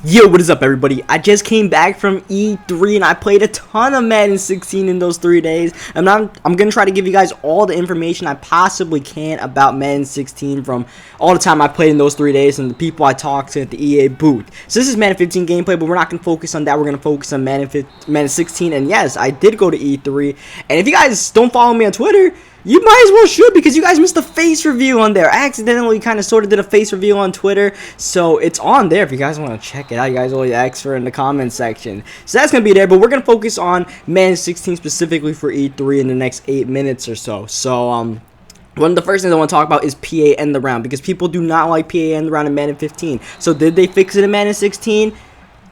Yo, what is up, everybody? I just came back from E3 and I played a ton of Madden 16 in those 3 days. And I'm gonna try to give you guys all the information I possibly can about Madden 16 from all the time I played in those 3 days and the people I talked to at the EA booth. So this is Madden 15 gameplay, but we're not gonna focus on that. We're gonna focus on Madden 16. And yes, I did go to E3. And if you guys don't follow me on Twitter, you might as well should, because you guys missed a face review on there. I accidentally kind of sort of did a face review on Twitter, so it's on there if you guys want to check it out. You guys always ask for it in the comment section. So that's going to be there, but we're going to focus on Madden 16 specifically for E3 in the next 8 minutes or so. So, one of the first things I want to talk about is PA end the round, because people do not like PA end the round in Madden 15. So did they fix it in Madden 16?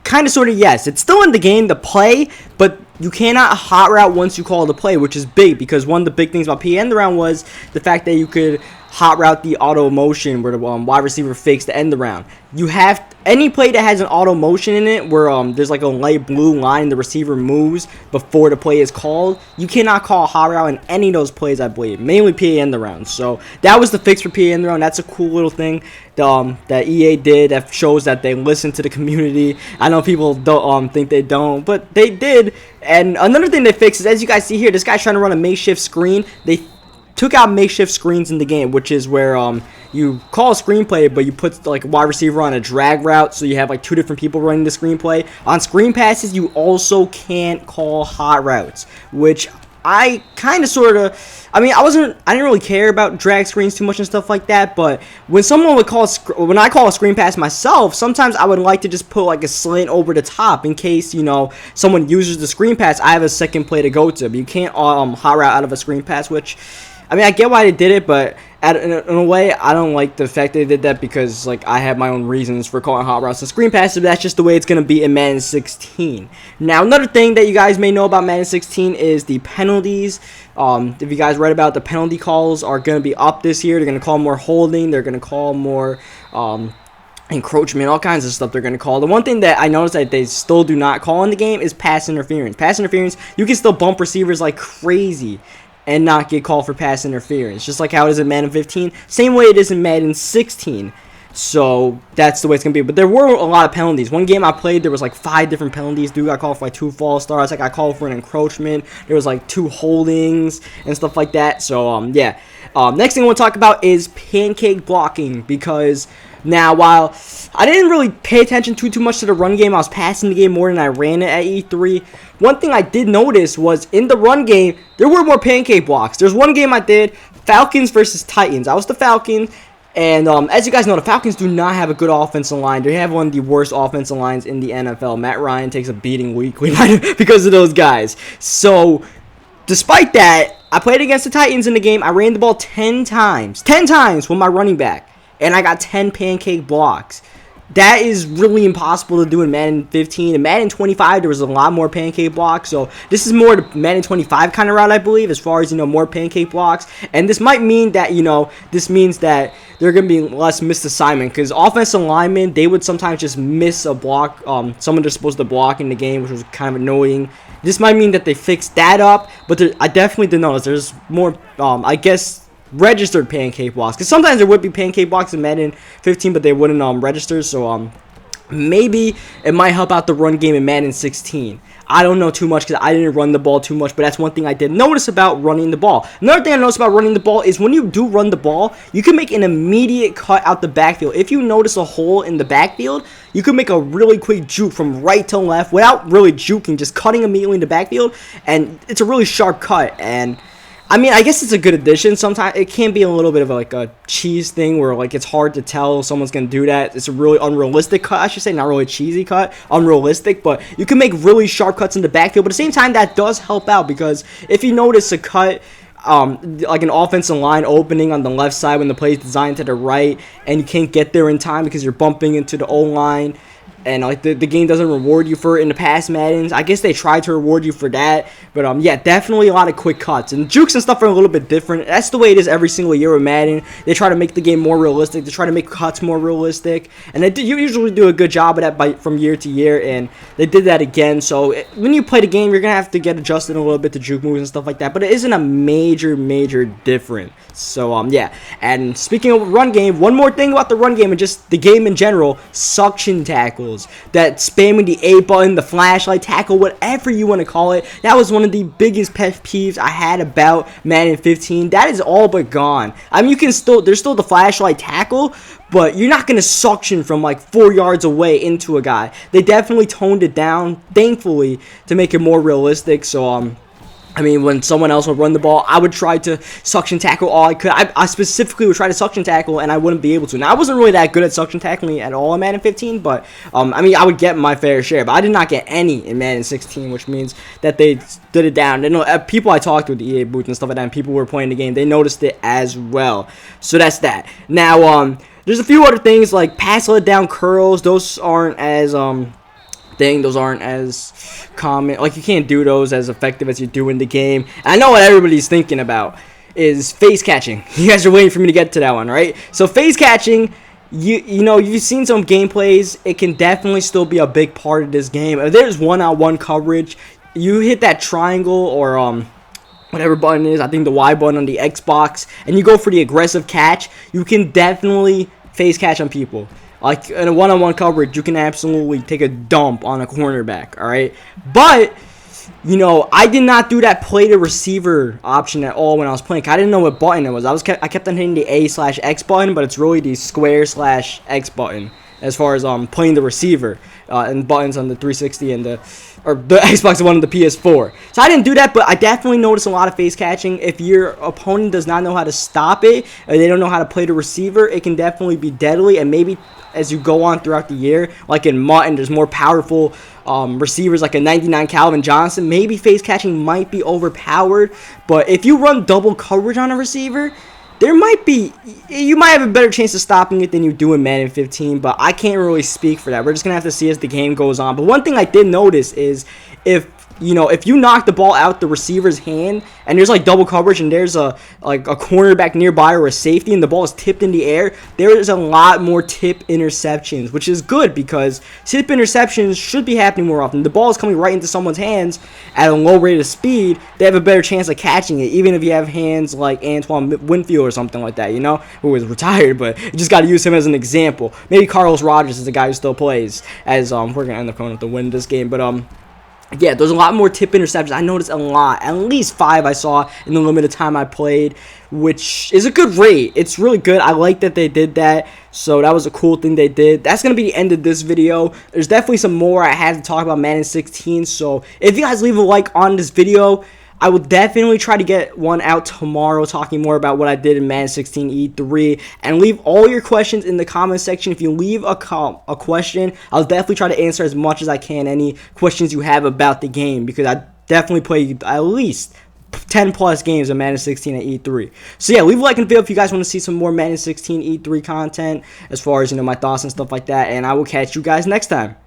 Kind of, sort of, yes. It's still in the game, the play, but you cannot hot route once you call the play, which is big, because one of the big things about PA end the round was the fact that you could hot route the auto motion where the wide receiver fakes to end the round. You have any play that has an auto motion in it where there's like a light blue line and the receiver moves before the play is called. You cannot call a hot route in any of those plays, I believe, mainly PA end the round. So that was the fix for PA end the round. That's a cool little thing that EA did that shows that they listen to the community. I know people don't think they don't, but they did. And another thing they fixed is, as you guys see here, this guy's trying to run a makeshift screen. They took out makeshift screens in the game, which is where you call a screenplay, but you put like a wide receiver on a drag route, so you have like two different people running the screenplay. On screen passes, you also can't call hot routes, which I kind of sort of, I mean, I didn't really care about drag screens too much and stuff like that, but when someone would when I call a screen pass myself, sometimes I would like to just put like a slant over the top in case, you know, someone uses the screen pass, I have a second play to go to, but you can't hot route out of a screen pass, which, I mean, I get why they did it, but in a way, I don't like the fact they did that, because like I have my own reasons for calling hot routes and screen passes, but that's just the way it's going to be in Madden 16. Now, another thing that you guys may know about Madden 16 is the penalties. If you guys read about, the penalty calls are going to be up this year. They're going to call more holding. They're going to call more encroachment, all kinds of stuff they're going to call. The one thing that I noticed that they still do not call in the game is pass interference. Pass interference, you can still bump receivers like crazy and not get called for pass interference, just like how it is in Madden 15, same way it is in Madden 16. So that's the way it's gonna be. But there were a lot of penalties. One game I played, there was like 5 different penalties. Dude got called for like 2 false starts. I got called for an encroachment. There was like 2 holdings and stuff like that. So yeah. Next thing I want to talk about is pancake blocking, because now, while I didn't really pay attention too much to the run game, I was passing the game more than I ran it at E3. One thing I did notice was in the run game, there were more pancake blocks. There's one game I did, Falcons versus Titans. I was the Falcons, and as you guys know, the Falcons do not have a good offensive line. They have one of the worst offensive lines in the NFL. Matt Ryan takes a beating weekly because of those guys. So, despite that, I played against the Titans in the game. I ran the ball 10 times. 10 times with my running back. And I got 10 pancake blocks. That is really impossible to do in Madden 15. In Madden 25, there was a lot more pancake blocks. So this is more the Madden 25 kind of route, I believe, as far as, you know, more pancake blocks. And this might mean that, you know, this means that there are going to be less missed assignment. Because offensive linemen, they would sometimes just miss a block, someone they're supposed to block in the game, which was kind of annoying. This might mean that they fixed that up. But I definitely did notice there's more, I guess, registered pancake blocks, because sometimes there would be pancake blocks in Madden 15, but they wouldn't register. So maybe it might help out the run game in Madden 16. I don't know too much, because I didn't run the ball too much, but that's one thing I did notice about running the ball. Another thing I noticed about running the ball is when you do run the ball, you can make an immediate cut out the backfield. If you notice a hole in the backfield, you can make a really quick juke from right to left without really juking, just cutting immediately in the backfield, and it's a really sharp cut. And I mean, I guess it's a good addition. Sometimes it can be a little bit of like a cheese thing where like it's hard to tell if someone's going to do that. It's a really unrealistic cut, I should say, not really a cheesy cut, unrealistic, but you can make really sharp cuts in the backfield. But at the same time, that does help out, because if you notice a cut, like an offensive line opening on the left side when the play is designed to the right, and you can't get there in time because you're bumping into the O-line, and like the game doesn't reward you for it in the past Maddens. I guess they tried to reward you for that, but yeah, definitely a lot of quick cuts, and jukes and stuff are a little bit different. That's the way it is every single year with Madden. They try to make the game more realistic. They try to make cuts more realistic, and they usually do a good job of that from year to year, and they did that again. So when you play the game, you're gonna have to get adjusted a little bit to juke moves and stuff like that, but it isn't a major difference. So yeah, and speaking of run game, one more thing about the run game and just the game in general: suction tackling. tackles. That spamming the A button, the flashlight tackle, whatever you want to call it. That was one of the biggest pet peeves I had about Madden 15. That is all but gone. I mean, there's still the flashlight tackle, but you're not going to suction from like 4 yards away into a guy. They definitely toned it down, thankfully, to make it more realistic. So, I mean, when someone else would run the ball, I would try to suction tackle all I could. I specifically would try to suction tackle, and I wouldn't be able to. Now, I wasn't really that good at suction tackling at all in Madden 15, but, I mean, I would get my fair share. But I did not get any in Madden 16, which means that they stood it down. They know, people I talked to at the EA booth and stuff like that, and people who were playing the game, they noticed it as well. So that's that. Now, there's a few other things like pass let down curls. Those aren't as, those aren't as common. Like, you can't do those as effective as you do in the game. And I know what everybody's thinking about is face catching. You guys are waiting for me to get to that one, right? So face catching, you know, you've seen some gameplays. It can definitely still be a big part of this game. If there's one-on-one coverage, you hit that triangle or whatever button it is, I think the Y button on the Xbox, and you go for the aggressive catch, you can definitely face catch on people. Like, in a one-on-one coverage, you can absolutely take a dump on a cornerback, alright? But, you know, I did not do that play to receiver option at all when I was playing. I didn't know what button it was. I kept on hitting the A/X button, but it's really the square/X button as far as playing the receiver and buttons on the 360 and the Xbox One and the PS4. So I didn't do that, but I definitely noticed a lot of face catching. If your opponent does not know how to stop it, or they don't know how to play the receiver, it can definitely be deadly. And maybe as you go on throughout the year, like in Madden, there's more powerful receivers like a 99 Calvin Johnson. Maybe face catching might be overpowered, but if you run double coverage on a receiver, you might have a better chance of stopping it than you do in Madden 15, but I can't really speak for that. We're just going to have to see as the game goes on. But one thing I did notice is if you knock the ball out the receiver's hand and there's like double coverage and there's a cornerback nearby or a safety and the ball is tipped in the air, there is a lot more tip interceptions, which is good because tip interceptions should be happening more often. The ball is coming right into someone's hands at a low rate of speed. They have a better chance of catching it, even if you have hands like Antoine Winfield or something like that, you know, who is retired, but you just got to use him as an example. Maybe Carlos Rogers is the guy who still plays, as we're going to end up going with the win this game, but yeah, there's a lot more tip interceptions. I noticed a lot. At least 5 I saw in the limited time I played, which is a good rate. It's really good. I like that they did that. So that was a cool thing they did. That's going to be the end of this video. There's definitely some more I had to talk about Madden 16. So if you guys leave a like on this video, I will definitely try to get one out tomorrow talking more about what I did in Madden 16 E3. And leave all your questions in the comment section. If you leave a question, I'll definitely try to answer as much as I can any questions you have about the game, because I definitely play at least 10 plus games of Madden 16 at E3. So yeah, leave a like and video if you guys want to see some more Madden 16 E3 content as far as, you know, my thoughts and stuff like that. And I will catch you guys next time.